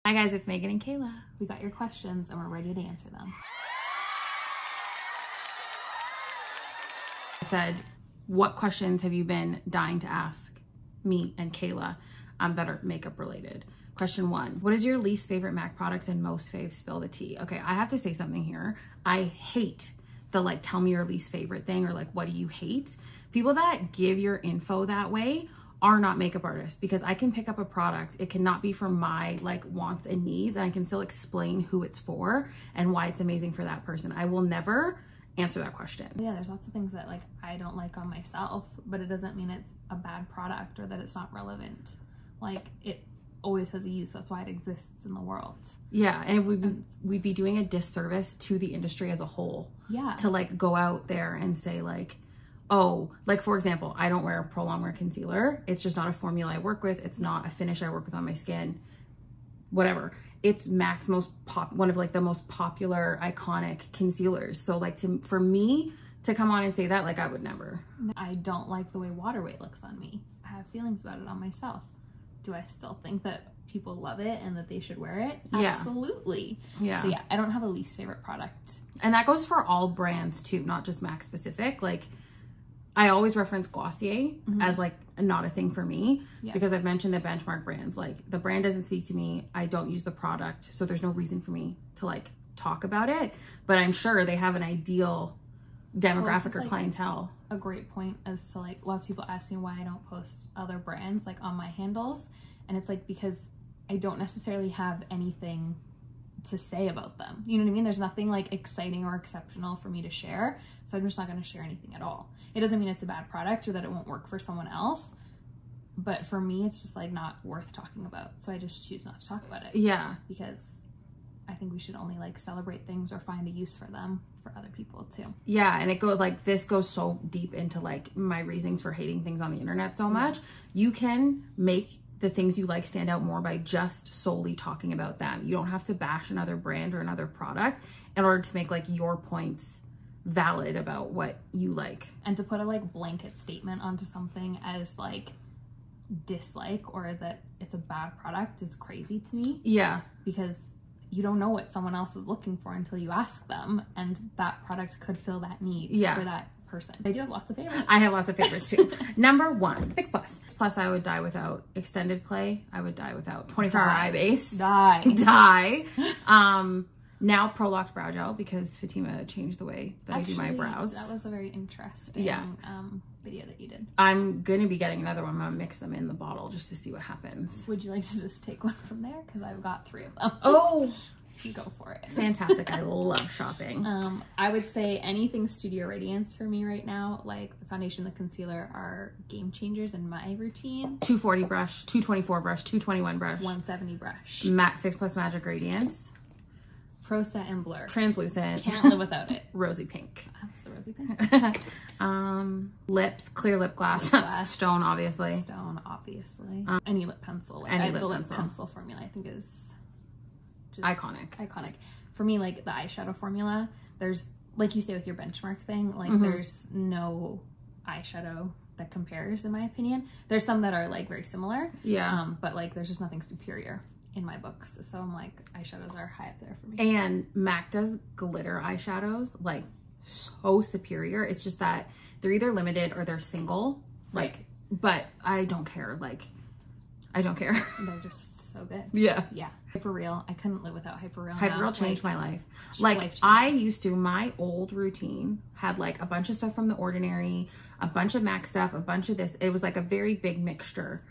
Hi guys, it's Megan and Kayla. We got your questions and we're ready to answer them. I said, what questions have you been dying to ask me and Kayla that are makeup related? Question 1, what is your least favorite MAC products and most fave spill the tea? Okay, I have to say something here. I hate the like, tell me your least favorite thing or like, what do you hate? People that give your info that way are not makeup artists, because I can pick up a product. It cannot be for my like wants and needs, and I can still explain who it's for and why it's amazing for that person. I will never answer that question. Yeah, there's lots of things that like I don't like on myself, but it doesn't mean it's a bad product or that it's not relevant. Like it always has a use. That's why it exists in the world. Yeah, and we'd be doing a disservice to the industry as a whole. Yeah. To like go out there and say like, oh, like for example, I don't wear Pro Longwear concealer. It's just not a formula I work with. It's not a finish I work with on my skin. Whatever. It's MAC's one of like the most popular iconic concealers. So like for me to come on and say that, like I would never. I don't like the way water weight looks on me. I have feelings about it on myself. Do I still think that people love it and that they should wear it? Yeah. Absolutely. Yeah. So yeah, I don't have a least favorite product. And that goes for all brands too, not just MAC specific. Like I always reference Glossier as like not a thing for me because I've mentioned the benchmark brands. Like the brand doesn't speak to me. I don't use the product. So there's no reason for me to like talk about it, but I'm sure they have an ideal demographic or clientele. A great point as to like lots of people ask me why I don't post other brands like on my handles. And it's like, because I don't necessarily have anything to say about them. You know what I mean? There's nothing like exciting or exceptional for me to share. So I'm just not going to share anything at all. It doesn't mean it's a bad product or that it won't work for someone else. But for me, it's just like not worth talking about. So I just choose not to talk about it. Yeah. Because I think we should only like celebrate things or find a use for them for other people too. Yeah. And it goes like, this goes so deep into like my reasons for hating things on the internet so much. You can make the things you like stand out more by just solely talking about them. You don't have to bash another brand or another product in order to make like your points valid about what you like. And to put a like blanket statement onto something as like dislike or that it's a bad product is crazy to me. Yeah. Because you don't know what someone else is looking for until you ask them, and that product could fill that need for that person. I do have lots of favorites. I have lots of favorites too. Number 1, Fix Plus. Plus I would die without Extended Play. I would die without 24-hour eye base. Die. Now Pro Locked Brow Gel, because Fatima changed the way that I do my brows. That was a very interesting video that you did. I'm going to be getting another one. I'm going to mix them in the bottle just to see what happens. Would you like to just take one from there? Because I've got 3 of them. Oh, you go for it. Fantastic. I love shopping. I would say anything Studio Radiance for me right now, like the foundation, the concealer, are game changers in my routine. 240 brush, 224 brush, 221 brush, 170 brush. Matte Fix Plus Magic Radiance. Pro Set and Blur. Translucent. Can't live without it. Rosy Pink. What's the Rosy Pink? Lips, clear lip gloss. Stone, obviously. Stone, obviously. Any lip pencil. Like, any the lip lip pencil formula, I think, is just iconic. For me, like the eyeshadow formula, there's, like you say with your benchmark thing, like there's no eyeshadow that compares, in my opinion. There's some that are like very similar. Yeah. But like there's just nothing superior in my books. So I'm like, eyeshadows are high up there for me. And MAC does glitter eyeshadows like so superior. It's just that they're either limited or they're single. Like, but I don't care. Like, I don't care. They're just so good. Yeah. Yeah. Hyper Real. I couldn't live without Hyper Real. Hyper Real changed my life. Like I used to, my old routine had like a bunch of stuff from The Ordinary, a bunch of MAC stuff, a bunch of this. It was like a very big mixture.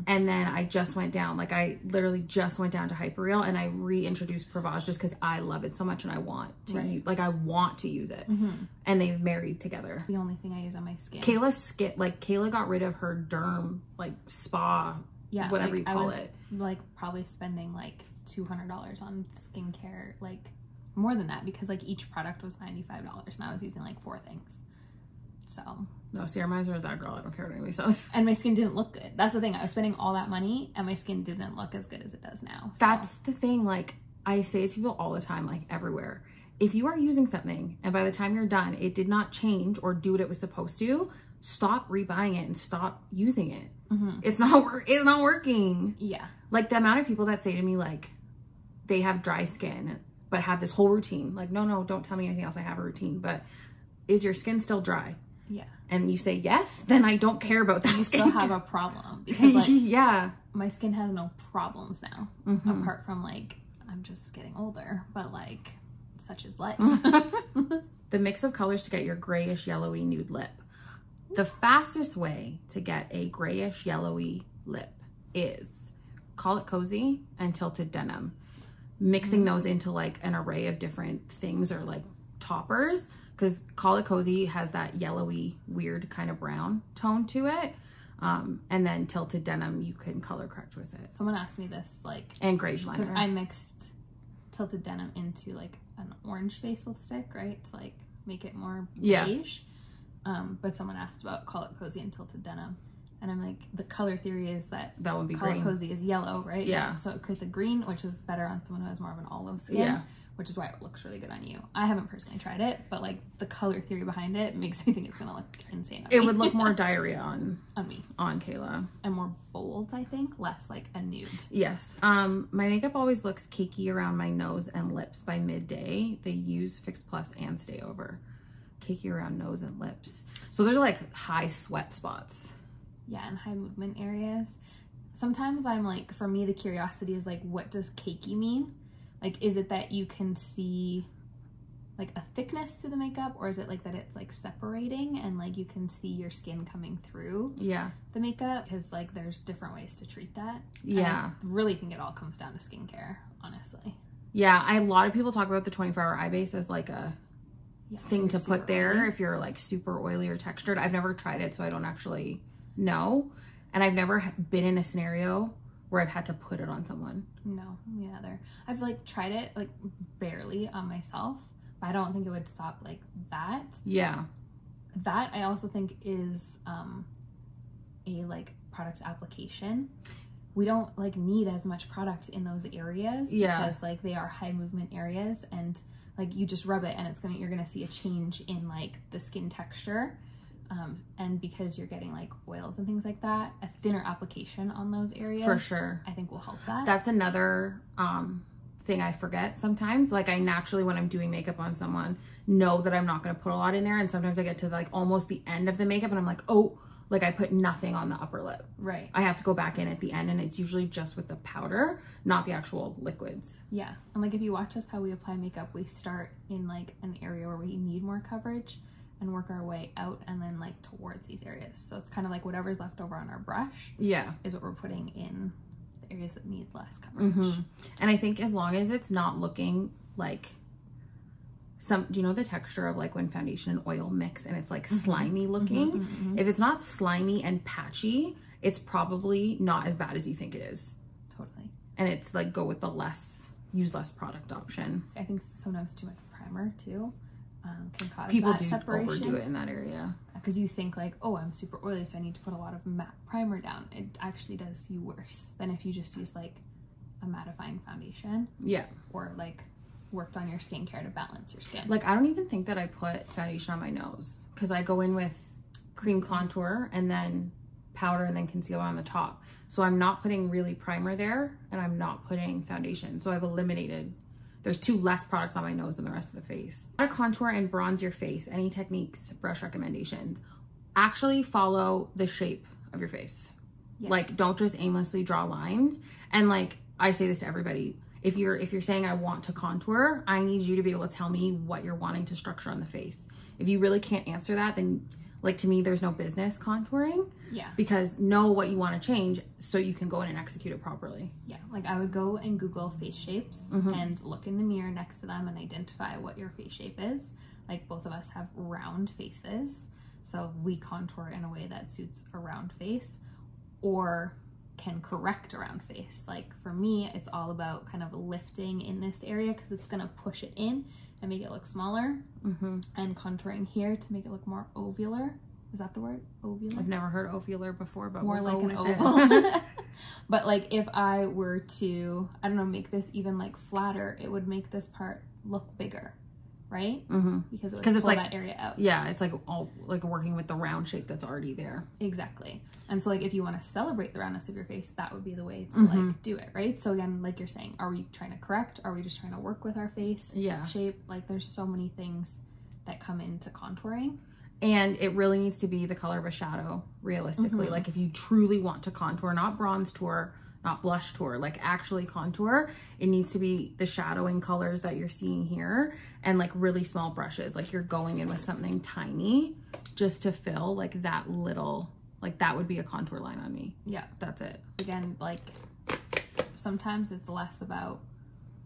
And then I just went down, like I literally just went down to Hyper Real, and I reintroduced Provage just because I love it so much and I want to use, like I want to use it. And they've married together. The only thing I use on my skin. Kayla got rid of her derm, like spa, whatever like, you call it. Like probably spending like $200 on skincare, like more than that, because like each product was $95 and I was using like 4 things. So no, Seramizer is that girl. I don't care what anybody says. And my skin didn't look good. That's the thing. I was spending all that money and my skin didn't look as good as it does now. So. That's the thing. Like I say to people all the time, like everywhere, if you are using something and by the time you're done, it did not change or do what it was supposed to, stop rebuying it and stop using it. It's not working. Yeah. Like the amount of people that say to me like, they have dry skin, but have this whole routine. Like, no, don't tell me anything else. I have a routine, but is your skin still dry? Yeah. And you say yes, then I don't care about that. You still have a problem because like, yeah, my skin has no problems now, apart from like, I'm just getting older, but like, such is life. The mix of colors to get your grayish yellowy nude lip. The fastest way to get a grayish yellowy lip is Call It Cozy and Tilted Denim. Mixing those into like an array of different things or like toppers, because Call It Cozy has that yellowy, weird kind of brown tone to it. And then Tilted Denim, you can color correct with it. Someone asked me this, like, and greige liner. Because I mixed Tilted Denim into like an orange base lipstick, right? To like make it more beige. But someone asked about Call It Cozy and Tilted Denim. And I'm like, the color theory is that would be Call green. It Cozy is yellow, right? Yeah. So it creates a green, which is better on someone who has more of an olive skin. Yeah. Which is why it looks really good on you. I haven't personally tried it, but like the color theory behind it makes me think it's gonna look insane on me. It would look more diarrhea on me. On Cayla. And more bold, I think. Less like a nude. Yes. My makeup always looks cakey around my nose and lips by midday. They use Fix Plus and Stay Over. Cakey around nose and lips. So those are like high sweat spots. Yeah, and high movement areas. Sometimes I'm like, for me, the curiosity is like, what does cakey mean? Like, is it that you can see like a thickness to the makeup, or is it like that it's like separating and like you can see your skin coming through the makeup? Because like there's different ways to treat that. Yeah. I really think it all comes down to skincare, honestly. Yeah, a lot of people talk about the 24-hour eye base as like a thing to put there oily. If you're like super oily or textured. I've never tried it, so I don't actually know. And I've never been in a scenario where I've had to put it on someone. No, me neither. I've like tried it like barely on myself, but I don't think it would stop like that. Yeah. That I also think is a like product application. We don't like need as much product in those areas because like they are high movement areas, and like you just rub it and you're gonna see a change in like the skin texture. And because you're getting like oils and things like that, a thinner application on those areas for sure I think will help that. That's another thing I forget sometimes. Like I naturally, when I'm doing makeup on someone, know that I'm not going to put a lot in there, and sometimes I get to like almost the end of the makeup and I'm like, oh, like I put nothing on the upper lip. Right. I have to go back in at the end, and it's usually just with the powder, not the actual liquids. Yeah. And like if you watch us how we apply makeup, we start in like an area where we need more coverage and work our way out and then like towards these areas. So it's kind of like whatever's left over on our brush is what we're putting in the areas that need less coverage. And I think as long as it's not looking like do you know the texture of like when foundation and oil mix and it's like slimy looking? If it's not slimy and patchy, it's probably not as bad as you think it is. Totally. And it's like go with the use less product option. I think sometimes too much primer too. Can cause people that do separation. overdo it in that area because you think like, oh, I'm super oily, so I need to put a lot of matte primer down. It actually does you worse than if you just use like a mattifying foundation, or like worked on your skincare to balance your skin. Like I don't even think that I put foundation on my nose, because I go in with cream contour and then powder and then concealer on the top, so I'm not putting really primer there and I'm not putting foundation, so I've eliminated. There's 2 less products on my nose than the rest of the face. How to contour and bronze your face. Any techniques, brush recommendations. Actually follow the shape of your face. Like don't just aimlessly draw lines. And like I say this to everybody, if you're saying I want to contour, I need you to be able to tell me what you're wanting to structure on the face. If you really can't answer that, then like to me there's no business contouring. Because know what you want to change so you can go in and execute it properly. Like I would go and Google face shapes and look in the mirror next to them and identify what your face shape is. Like both of us have round faces, so we contour in a way that suits a round face or can correct a round face. Like for me, it's all about kind of lifting in this area because it's going to push it in and make it look smaller, and contouring here to make it look more ovular. Is that the word? Ovular? I've never heard ovular before, but more we'll like an oval. But like if I were to, I don't know, make this even like flatter, it would make this part look bigger, right? Because it would pull like that area out. Yeah, it's like all like working with the round shape that's already there. Exactly. And so like if you want to celebrate the roundness of your face, that would be the way to like do it, right? So again, like you're saying, are we trying to correct? Are we just trying to work with our face shape? Like there's so many things that come into contouring. And it really needs to be the color of a shadow, realistically. Like if you truly want to contour, not bronze tour, not blush tour, like actually contour, it needs to be the shadowing colors that you're seeing here, and like really small brushes. Like you're going in with something tiny just to fill like that little, like that would be a contour line on me. Yeah, that's it. Again, like sometimes it's less about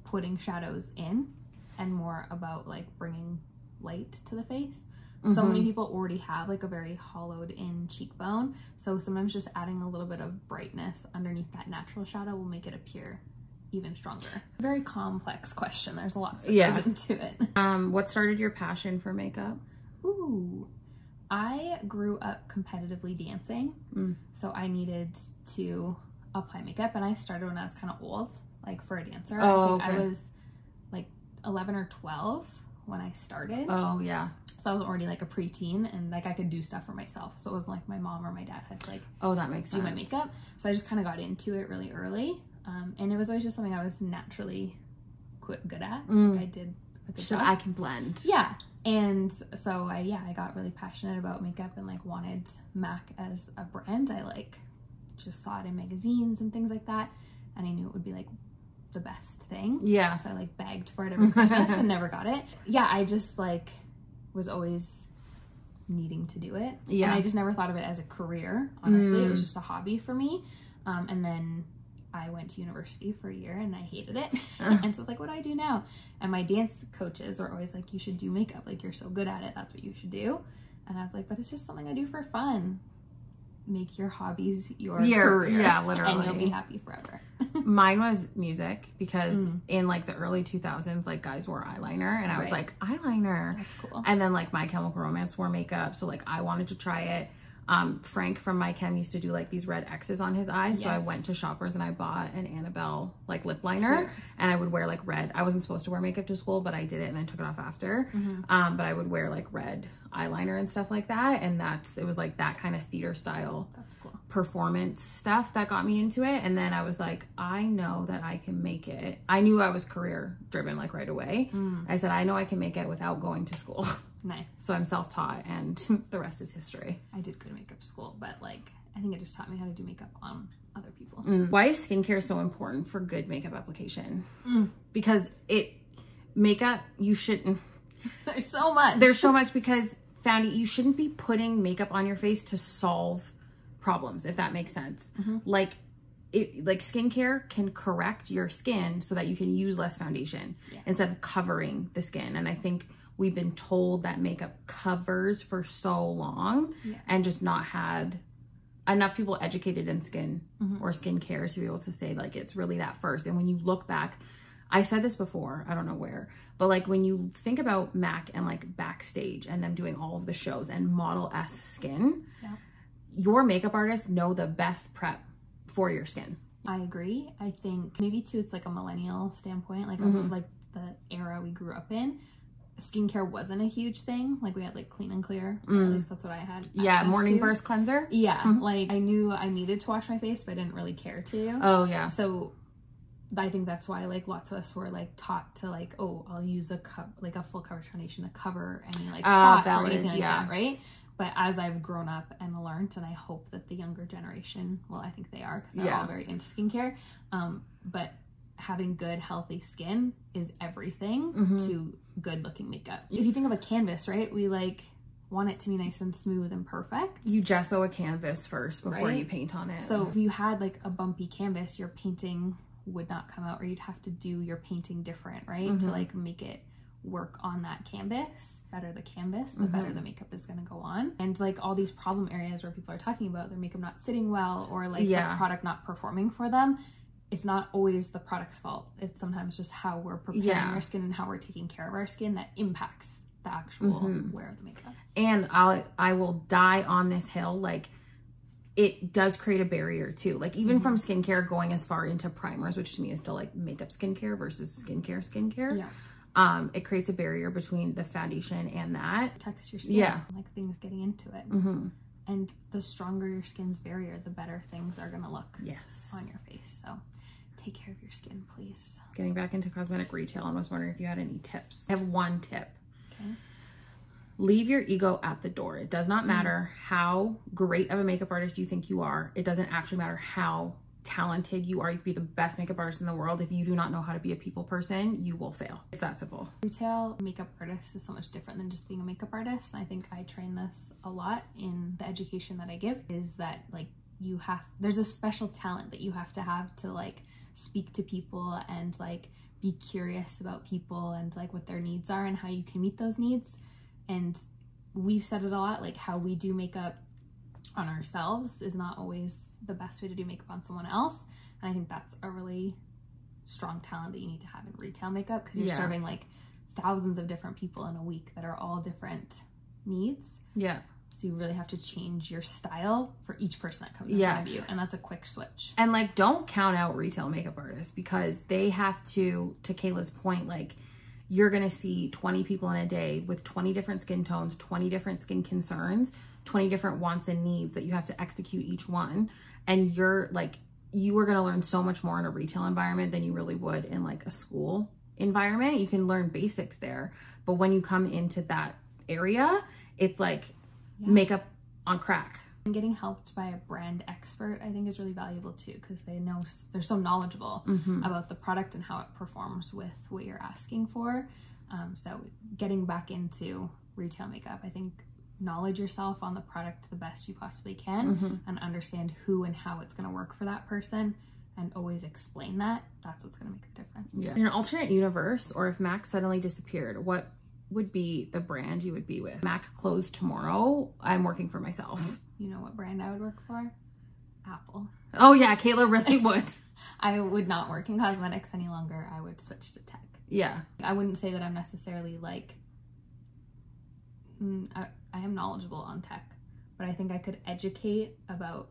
putting shadows in and more about like bringing light to the face. So many people already have like a very hollowed in cheekbone, so sometimes just adding a little bit of brightness underneath that natural shadow will make it appear even stronger. Very complex question. There's a lot that goes into it. What started your passion for makeup? Ooh, I grew up competitively dancing, so I needed to apply makeup, and I started when I was kind of old, like for a dancer. I think I was like 11 or 12 when I started. Oh yeah. So I was already like a preteen, and like I could do stuff for myself. So it wasn't like my mom or my dad had to like that makes sense. Do my makeup. So I just kind of got into it really early. And it was always just something I was naturally good at. Like I did a good job. I can blend. Yeah. And so I got really passionate about makeup and like wanted MAC as a brand. I like just saw it in magazines and things like that. And I knew it would be like the best thing. Yeah. So I like begged for it every Christmas and never got it. Yeah. I just like was always needing to do it. Yeah. And I just never thought of it as a career. Honestly, it was just a hobby for me. And then I went to university for a year and I hated it. And so it's like, what do I do now? And my dance coaches were always like, you should do makeup. Like, you're so good at it. That's what you should do. And I was like, but it's just something I do for fun. Make your hobbies your career. Yeah, literally. And you'll be happy forever. Mine was music, because in like the early 2000s, like guys wore eyeliner, and I was like, eyeliner. That's cool. And then like My Chemical Romance wore makeup, so like I wanted to try it. Frank from My Chem used to do like these red X's on his eyes. Yes. So I went to Shoppers and I bought an Annabelle like lip liner, and I would wear like red. I wasn't supposed to wear makeup to school, but I did it and then took it off after. But I would wear like red eyeliner and stuff like that. And it was like that kind of theater style performance stuff that got me into it. And then I was like, I know that I can make it. I knew I was career driven like right away. I said, I know I can make it without going to school. Nice. So I'm self-taught, and the rest is history. I did go to makeup school, but like I think it just taught me how to do makeup on other people. Why is skincare so important for good makeup application? Because makeup, you shouldn't. There's so much. There's so much, because you shouldn't be putting makeup on your face to solve problems, if that makes sense. Like skincare can correct your skin so that you can use less foundation instead of covering the skin. And I think we've been told that makeup covers for so long and just not had enough people educated in skin or skincare to be able to say like it's really that first. And when you look back, I said this before, I don't know where, but like when you think about MAC and like backstage and them doing all of the shows and model-esque skin, your makeup artists know the best prep for your skin. I agree. I think maybe too it's like a millennial standpoint, like of like the era we grew up in. Skincare wasn't a huge thing. Like we had like Clean and Clear, or at least that's what I had. Yeah, morning burst cleanser. Yeah, like I knew I needed to wash my face, but I didn't really care to. Oh yeah. So I think that's why like lots of us were like taught to like, oh, I'll use a full coverage foundation to cover any like spots or anything like that, right? But as I've grown up and learned, and I hope that the younger generation, well, I think they are, because they're all very into skincare, but having good, healthy skin is everything to good looking makeup. If you think of a canvas, right? We like want it to be nice and smooth and perfect. You gesso a canvas first before you paint on it. So if you had like a bumpy canvas, your painting would not come out, or you'd have to do your painting different, right? To like make it work on that canvas. Better the canvas, the better the makeup is going to go on. And like all these problem areas where people are talking about their makeup not sitting well, or like the product not performing for them, it's not always the product's fault. It's sometimes just how we're preparing our skin and how we're taking care of our skin that impacts the actual wear of the makeup. And I will die on this hill. Like it does create a barrier too. Like even from skincare going as far into primers, which to me is still like makeup skincare versus skincare. It creates a barrier between the foundation and that. Protects your skin. Yeah. Like things getting into it. And the stronger your skin's barrier, the better things are gonna look on your face. So take care of your skin, please. Getting back into cosmetic retail, I was wondering if you had any tips. I have one tip. Okay. Leave your ego at the door. It does not matter how great of a makeup artist you think you are. It doesn't actually matter how talented you are. You could be the best makeup artist in the world. If you do not know how to be a people person, you will fail. It's that simple. Retail makeup artist is so much different than just being a makeup artist. I think I train this a lot in the education that I give, is that like there's a special talent that you have to like speak to people and like be curious about people and like what their needs are and how you can meet those needs. And we've said it a lot, like how we do makeup on ourselves is not always the best way to do makeup on someone else. And I think that's a really strong talent that you need to have in retail makeup, because you're serving like thousands of different people in a week that are all different needs. Yeah. So you really have to change your style for each person that comes in front of you. And that's a quick switch. And like, don't count out retail makeup artists, because they have to Cayla's point, like you're going to see 20 people in a day with 20 different skin tones, 20 different skin concerns, 20 different wants and needs that you have to execute each one. And you are going to learn so much more in a retail environment than you really would in like a school environment. You can learn basics there. But when you come into that area, it's like makeup on crack. And getting helped by a brand expert, I think, is really valuable too, because they're so knowledgeable about the product and how it performs with what you're asking for. So getting back into retail makeup, I think knowledge yourself on the product the best you possibly can and understand who and how it's going to work for that person, and always explain that. That's what's going to make the difference. Yeah. In an alternate universe, or if MAC suddenly disappeared, what would be the brand you would be with? MAC closed tomorrow, I'm working for myself. You know what brand I would work for? Apple. Oh yeah, Cayla really would. I would not work in cosmetics any longer. I would switch to tech. Yeah. I wouldn't say that I'm necessarily like, I am knowledgeable on tech, but I think I could educate about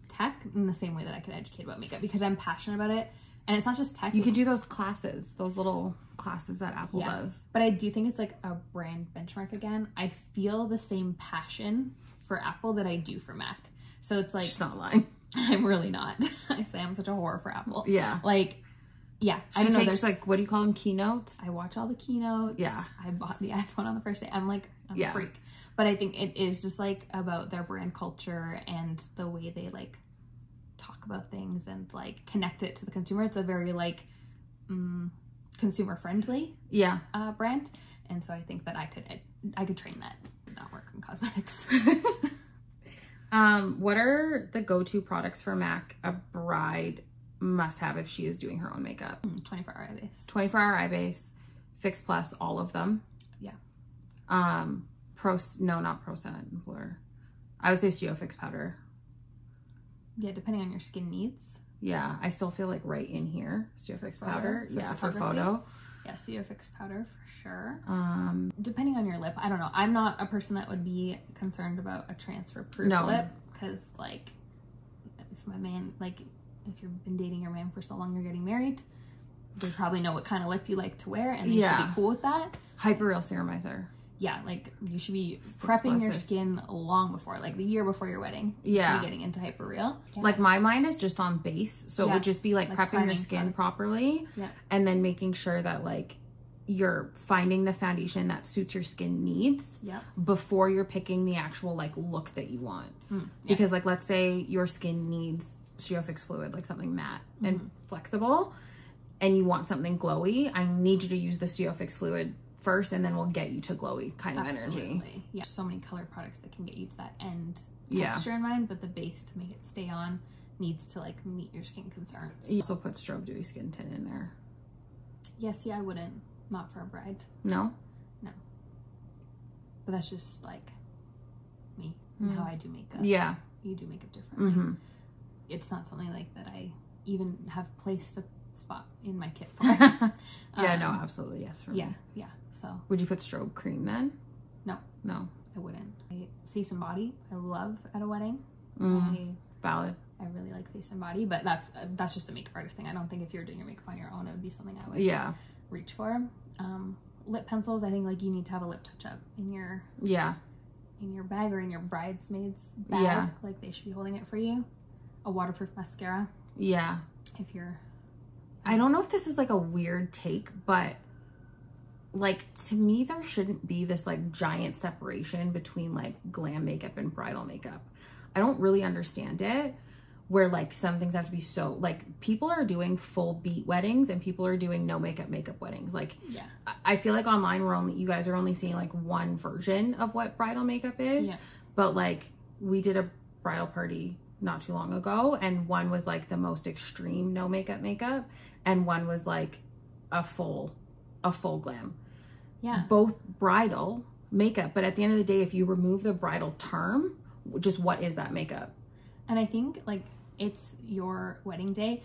tech in the same way that I could educate about makeup, because I'm passionate about it. And it's not just tech. You could do those classes, those little classes that Apple does. But I do think it's like a brand benchmark again. I feel the same passion for Apple that I do for Mac. So it's like... She's not lying. I'm really not. I say I'm such a whore for Apple. Yeah. Like, yeah. I don't know. There's like, what do you call them? Keynotes? I watch all the keynotes. Yeah. I bought the iPhone on the first day. I'm a freak. But I think it is just like about their brand culture and the way they like talk about things and like connect it to the consumer. It's a very like consumer friendly brand. And so I think that I could train that, not work in cosmetics. What are the go-to products for MAC a bride must have if she is doing her own makeup? 24-hour eye base. 24-hour eye base, Fix Plus, all of them. Yeah. Not Pro Sun, Blur. I would say Studio Fix powder. Yeah, depending on your skin needs. Yeah, I still feel like right in here, Studio Fix powder. Yeah, for photo. Yeah, Studio Fix powder for sure. Depending on your lip, I don't know. I'm not a person that would be concerned about a transfer proof lip, because like if my man, like if you've been dating your man for so long, you're getting married, they probably know what kind of lip you like to wear, and they should be cool with that. Hyperreal Serumizer. Yeah, like you should be prepping your skin long before, like the year before your wedding. You should be getting into Hyperreal. Yeah. Like my mind is just on base. So it would just be like prepping your skin properly. Yeah. And then making sure that like you're finding the foundation that suits your skin needs before you're picking the actual like look that you want. Because like, let's say your skin needs Studio Fix fluid, like something matte and flexible, and you want something glowy, I need you to use the Studio Fix fluid first, and then we'll get you to glowy kind of energy. Yeah, so many color products that can get you to that end texture in mind, but the base to make it stay on needs to like meet your skin concerns. You also put Strobe Dewy Skin Tint in there. Yeah, see, I wouldn't. Not for a bride. No? No. But that's just like me and how I do makeup. Yeah. You do makeup differently. It's not something like that I even have placed a spot in my kit for. Yeah, no, absolutely, yes, for me. Yeah, so. Would you put strobe cream then? No. No. I wouldn't. Face and body, I love at a wedding. Valid. I really like face and body, but that's just a makeup artist thing. I don't think if you're doing your makeup on your own, it would be something I would reach for. Lip pencils, I think like you need to have a lip touch up in your bag or in your bridesmaid's bag. Yeah. Like they should be holding it for you. A waterproof mascara. Yeah. If you're... I don't know if this is like a weird take, but like to me there shouldn't be this like giant separation between like glam makeup and bridal makeup. I don't really understand it, where like some things have to be so, like people are doing full beat weddings and people are doing no makeup weddings. Like, yeah, I feel like online you guys are only seeing like one version of what bridal makeup is. Yeah. But like we did a bridal party not too long ago, and one was like the most extreme no makeup and one was like a full glam. Yeah. Both bridal makeup, but at the end of the day, if you remove the bridal term, just what is that makeup? And I think like it's your wedding day.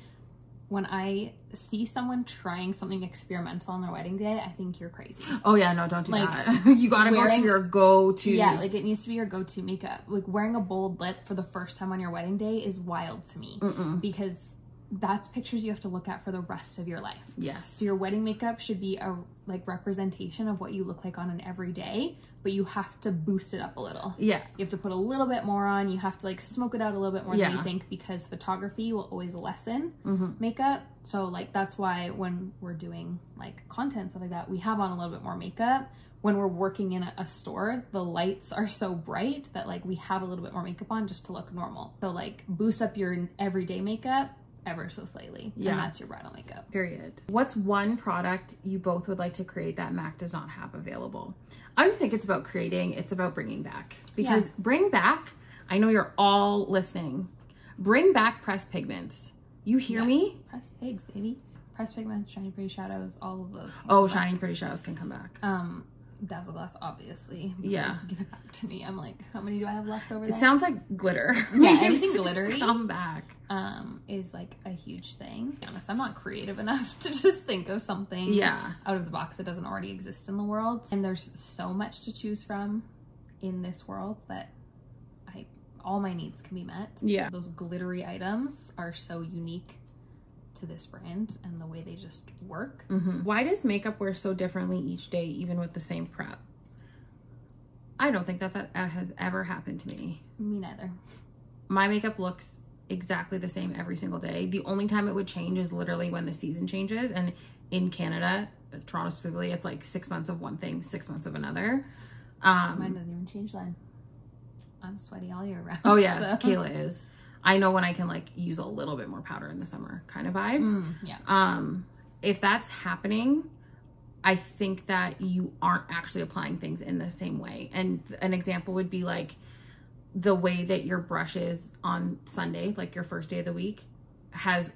When I see someone trying something experimental on their wedding day, I think you're crazy. Oh yeah, no, don't do like, that. You gotta go to your go-to. Yeah, like it needs to be your go-to makeup. Like wearing a bold lip for the first time on your wedding day is wild to me. Because that's pictures you have to look at for the rest of your life. Yes. So your wedding makeup should be a like representation of what you look like on an everyday, but you have to boost it up a little. Yeah. You have to put a little bit more on. You have to like smoke it out a little bit more than you think, because photography will always lessen makeup. So like that's why when we're doing like content, stuff like that, we have on a little bit more makeup. When we're working in a store, the lights are so bright that like we have a little bit more makeup on just to look normal. So like boost up your everyday makeup ever so slightly. Yeah. And that's your bridal makeup. Period. What's one product you both would like to create that MAC does not have available? I don't think it's about creating, it's about bringing back. Because bring back, I know you're all listening, bring back pressed pigments. You hear me? Pressed pigs, baby. Pressed pigments, shiny pretty shadows, all of those. Oh, shiny pretty shadows can come back. Dazzle Glass, obviously. Yeah. Give it back to me. I'm like, how many do I have left over there? It sounds like glitter. Yeah, anything glittery. Come back. Is like a huge thing. To be honest, I'm not creative enough to just think of something out of the box that doesn't already exist in the world. And there's so much to choose from in this world that all my needs can be met. Yeah. Those glittery items are so unique to this brand and the way they just work. Why does makeup wear so differently each day, even with the same prep? I don't think that has ever happened to me. Me neither. My makeup looks exactly the same every single day. The only time it would change is literally when the season changes. And in Canada, Toronto specifically, it's like 6 months of one thing, 6 months of another. Mine doesn't even change then. I'm sweaty all year round. Oh yeah, so. Cayla is. I know when I can like use a little bit more powder in the summer kind of vibes. Yeah. If that's happening, I think that you aren't actually applying things in the same way. And an example would be like the way that your brush is on Sunday, like your first day of the week, has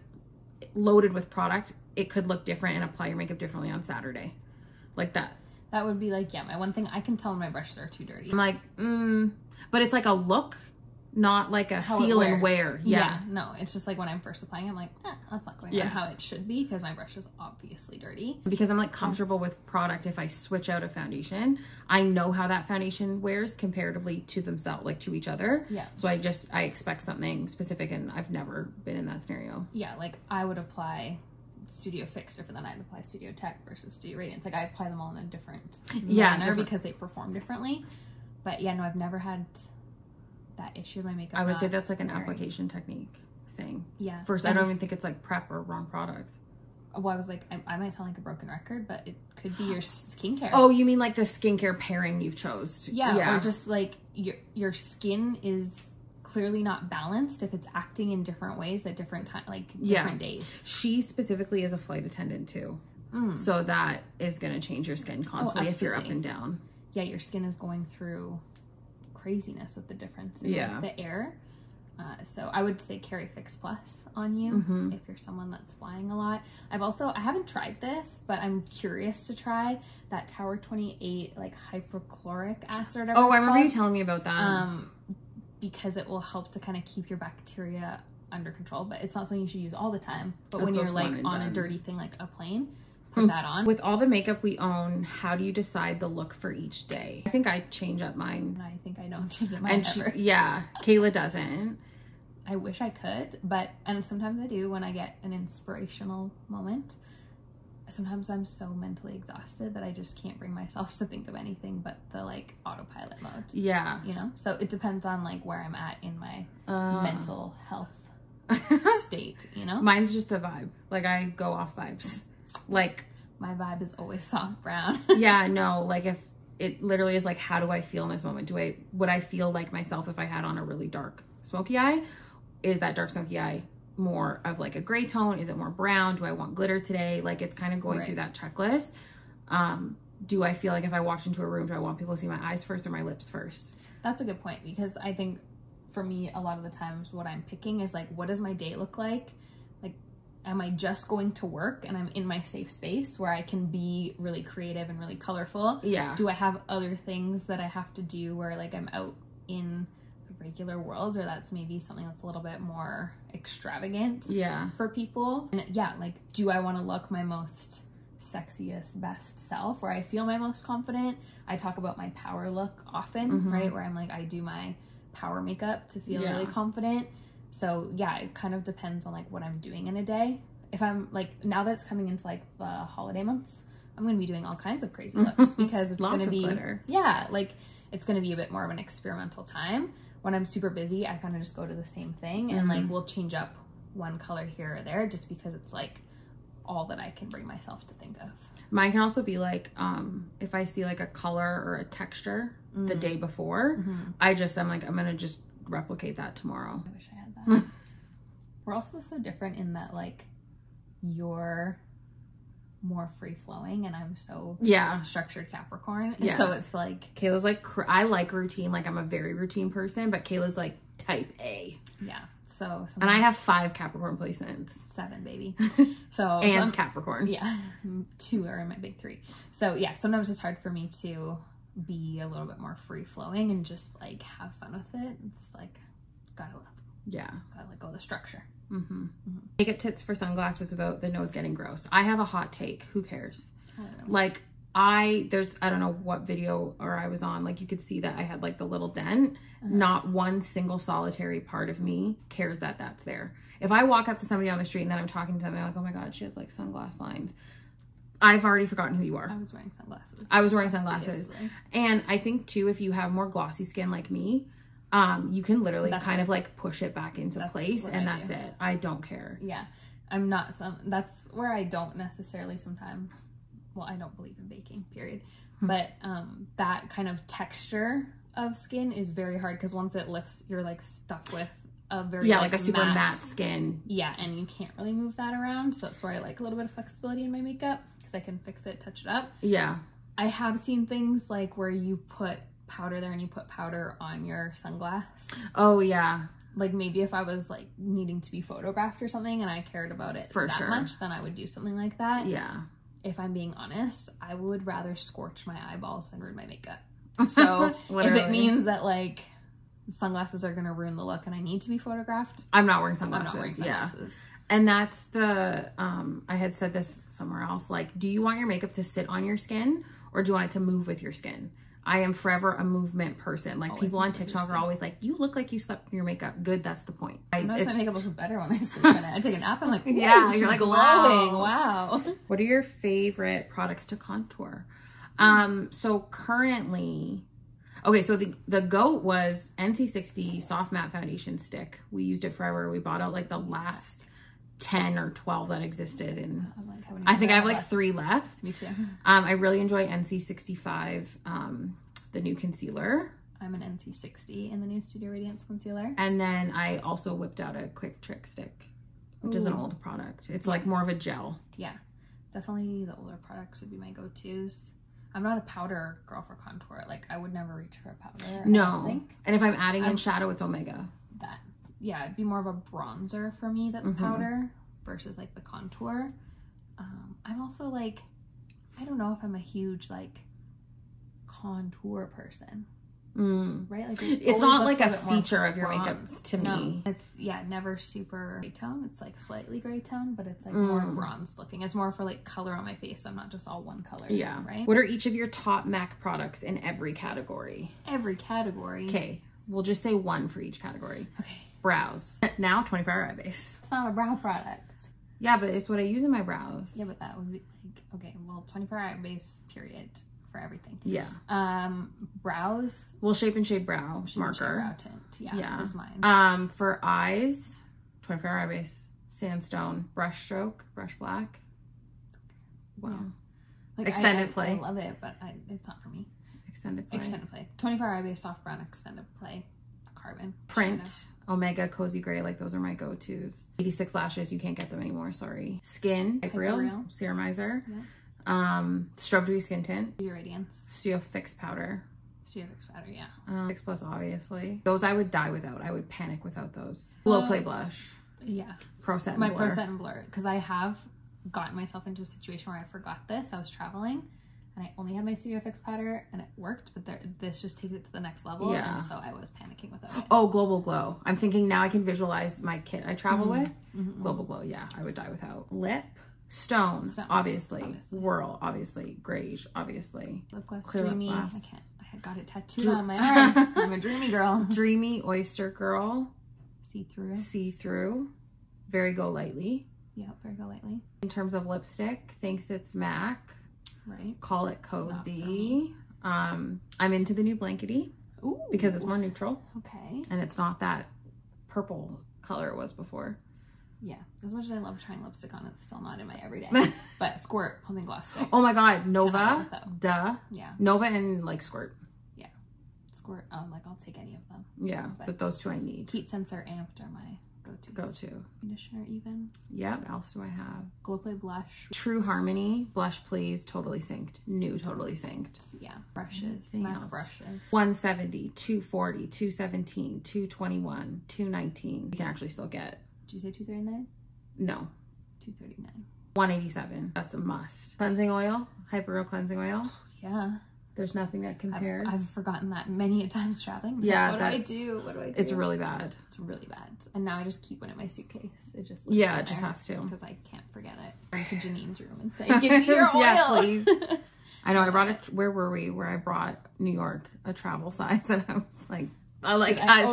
loaded with product. It could look different and apply your makeup differently on Saturday. Like that. That would be like, yeah, my one thing, I can tell when my brushes are too dirty. I'm like, but it's like a look, not like a feel and wear. Yeah. No, it's just like when I'm first applying, I'm like, that's not going on how it should be, because my brush is obviously dirty. Because I'm like comfortable with product. If I switch out a foundation, I know how that foundation wears comparatively to themselves, like to each other. Yeah. So I expect something specific, and I've never been in that scenario. Yeah, like I would apply Studio Fix different than I'd apply Studio Tech versus Studio Radiance. Like I apply them all in a different manner because they perform differently. But yeah, no, I've never had that issue with my makeup. I would say that's like an application technique thing. Yeah. First, I don't even think it's like prep or wrong product. Well, I was like, I might sound like a broken record, but it could be your skincare. Oh, you mean like the skincare pairing you've chose? Yeah. Or just like your skin is clearly not balanced if it's acting in different ways at different time, like different days. She specifically is a flight attendant too. So that is going to change your skin constantly if you're up and down. Yeah, your skin is going through craziness with the difference in like, the air. So I would say carry Fix Plus on you if you're someone that's flying a lot. I haven't tried this, but I'm curious to try that Tower 28 like hypochloric acid. Oh, I remember you telling me about that. Because it will help to kind of keep your bacteria under control, but it's not something you should use all the time. But when you're like on a dirty thing like a plane, put that on. With all the makeup we own, how do you decide the look for each day? I think I change up mine. And I think I don't change up mine ever. Cayla doesn't. I wish I could, and sometimes I do when I get an inspirational moment. sometimes I'm so mentally exhausted that I just can't bring myself to think of anything but the like autopilot mode. Yeah. You know? So it depends on like where I'm at in my mental health state, you know? Mine's just a vibe. Like I go off vibes. Like my vibe is always soft brown. Yeah, no, like if it literally is like, how do I feel in this moment? Would I feel like myself if I had on a really dark smoky eye? Is that dark smoky eye more of like a gray tone? Is it more brown? Do I want glitter today? Like it's kind of going through that checklist. Do I feel like if I walked into a room, do I want people to see my eyes first or my lips first? That's a good point, because I think for me, a lot of the times what I'm picking is like, what does my day look like? Like, am I just going to work and I'm in my safe space where I can be really creative and really colorful? Yeah. Do I have other things that I have to do where like I'm out in the regular world, or that's maybe something that's a little bit more extravagant for people? And yeah, like, do I want to look my most sexiest, best self, where I feel my most confident? I talk about my power look often, right? Where I'm like, I do my power makeup to feel really confident. So yeah, it kind of depends on like what I'm doing in a day. If I'm like, now that it's coming into like the holiday months, I'm going to be doing all kinds of crazy looks because it's going to be glitter. Yeah, like it's going to be a bit more of an experimental time. When I'm super busy, I kind of just go to the same thing and like we'll change up one color here or there just because it's like all that I can bring myself to think of. Mine can also be like, if I see like a color or a texture the day before, I'm like, I'm going to just replicate that tomorrow. I wish I had that. We're also so different in that like you're more free flowing and I'm so structured Capricorn. Yeah. So it's like Kayla's like, I like routine. Like I'm a very routine person, but Kayla's like type A. Yeah. So and I have 5 Capricorn placements. 7, baby. So and Capricorn. Yeah. 2 are in my big 3. So yeah, sometimes it's hard for me to be a little bit more free flowing and just like have fun with it. It's like gotta let go of the structure. Makeup tips for sunglasses without the nose getting gross. I have a hot take. Who cares? Like I don't know what video or I was on, like you could see that I had like the little dent. Not one single solitary part of me cares that that's there. If I walk up to somebody on the street and then I'm talking to them, they're like, oh my God, she has like sunglass lines. I've already forgotten who you are. I was wearing sunglasses. I was wearing sunglasses. Obviously. And I think too, if you have more glossy skin like me, you can literally kind of like push it back into place and that's it. I don't care. Yeah. That's where I don't necessarily sometimes, well, I don't believe in baking, period. But that kind of texture of skin is very hard because once it lifts, you're like stuck with a very like a super matte skin. Yeah, and you can't really move that around. So that's where I like a little bit of flexibility in my makeup because I can fix it, touch it up. Yeah. I have seen things like where you put powder there and you put powder on your sunglass. Oh yeah. Like maybe if I was like needing to be photographed or something and I cared about it much, then I would do something like that. Yeah. If I'm being honest, I would rather scorch my eyeballs than ruin my makeup. So if it means that like sunglasses are going to ruin the look and I need to be photographed, I'm not wearing sunglasses. Yeah. And that's the, I had said this somewhere else, like, do you want your makeup to sit on your skin or do you want it to move with your skin? I am forever a movement person. Like always people on TikTok are always like, you look like you slept in your makeup. Good. That's the point. Sometimes my makeup looks better when I sleep in it. I take a nap. I'm like, yeah, you're like glowing. Wow. What are your favorite products to contour? So currently, okay, so the GOAT was NC60 Soft Matte Foundation Stick. We used it forever. We bought out like the last 10 or 12 that existed. And I think I have like 3 left. Me too. I really enjoy NC65, the new concealer. I'm an NC60 in the new Studio Radiance concealer. And then I also whipped out a Quick Trick Stick, which is an old product. It's like more of a gel. Yeah, definitely the older products would be my go-tos. I'm not a powder girl for contour. Like I would never reach for a powder. No. I don't think. And if I'm adding in shadow, it's Omega. Yeah, it'd be more of a bronzer for me that's powder versus like the contour. I'm also like, I don't know if I'm a huge like contour person. Right? Like it's not like a feature of your makeup to me. It's never super gray tone. It's like slightly gray tone, but it's like more bronze looking. It's more for like color on my face. So I'm not just all one color. Yeah. Right. What are each of your top MAC products in every category? Every category. Okay. We'll just say 1 for each category. Okay. Brows. Now 24-hour eye base. It's not a brow product. Yeah, but it's what I use in my brows. Yeah, but that would be like, okay, well, 24-hour base period for everything. Yeah. Brows. Well, Shape and Shade brow Shape marker. brow tint. Yeah, is mine. For eyes, 24-hour eye base, sandstone, brush stroke, brush black. Wow. Yeah. Like extended play. I love it, but it's not for me. Extended play. Extended play. 24-hour eye base, soft brown, extended play, carbon. Print. Omega, Cozy Gray, like those are my go-tos. 86 lashes, you can't get them anymore, sorry. Skin, Hyperreal, Serumizer. Yeah. Strobe Dewy Skin Tint. Studio Radiance. Studio Fix Powder. Studio Fix Powder, yeah. 6 Plus, obviously. Those I would die without. I would panic without those. Glow Play Blush. Yeah. Pro Set and My Blur. Pro Set and Blur. Because I have gotten myself into a situation where I forgot this. I was traveling. And I only had my Studio Fix powder and it worked, but this just takes it to the next level. Yeah. And so I was panicking without it. Oh, Global Glow. I'm thinking now I can visualize my kit I travel with. Global Glow, yeah, I would die without. Lip, Stone, obviously. Whirl, obviously. Greige, obviously. Lip gloss, Clear Dreamy. lip gloss. I can't. I had got it tattooed on my arm. I'm a dreamy girl. Dreamy Oyster Girl. See through. See Through. Very Go Lightly. Yep, very Go Lightly. In terms of lipstick, Thinks It's MAC. Right. Call It Cozy. I'm into the new Blankety. Ooh. Because it's more neutral. Okay. And it's not that purple color it was before. Yeah. As much as I love trying lipstick on, it's still not in my everyday. But Squirt Plumping Gloss Stick. Oh my god, Nova. Duh. Yeah. Nova and like Squirt. Yeah. Squirt. Like I'll take any of them. Yeah, but those two I need. Heat Sensor Amped are my go-to. Conditioner even. Yep. What else do I have? Glow Play Blush. True Harmony. Blush Please. Totally synced. New. Totally synced. Yeah. Brushes. MAC brushes. 170, 240, 217, 221, 219. You can actually still get. Did you say 239? No. 239. 187. That's a must. Cleansing oil. Hyperreal cleansing oil. Yeah. There's nothing that compares. I've forgotten that many a times traveling. Yeah. What do I do? What do I do? It's really bad. It's really bad. And now I just keep one in my suitcase. It just it just has to. Because I can't forget it. Run to Janine's room and say, give me your oil. Yeah, please. I know. I brought it. Where were we? Where I brought New York a travel size, and I was like,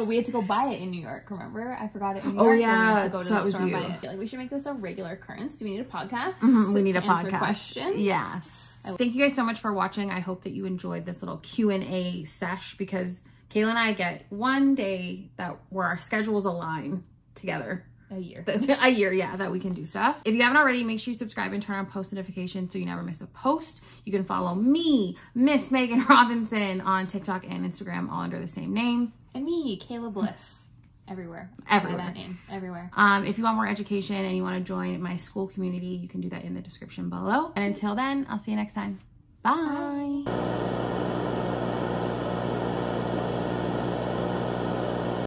we had to go buy it in New York. Remember, I forgot it in New York. Oh yeah, we had to go to the store and you. buy it. I feel like we should make this a regular occurrence. Do we need a podcast? We need a podcast. Questions? Yes. Thank you guys so much for watching. I hope that you enjoyed this little Q&A sesh because Cayla and I get one day where our schedules align together. A year. A year, yeah, that we can do stuff. If you haven't already, make sure you subscribe and turn on post notifications so you never miss a post. You can follow me, Missmegan Robinson, on TikTok and Instagram, all under the same name. And me, Cayla Bliss. Everywhere. Everywhere. By that name. Everywhere. If you want more education and you want to join my SKOOL community, you can do that in the description below. And until then, I'll see you next time. Bye.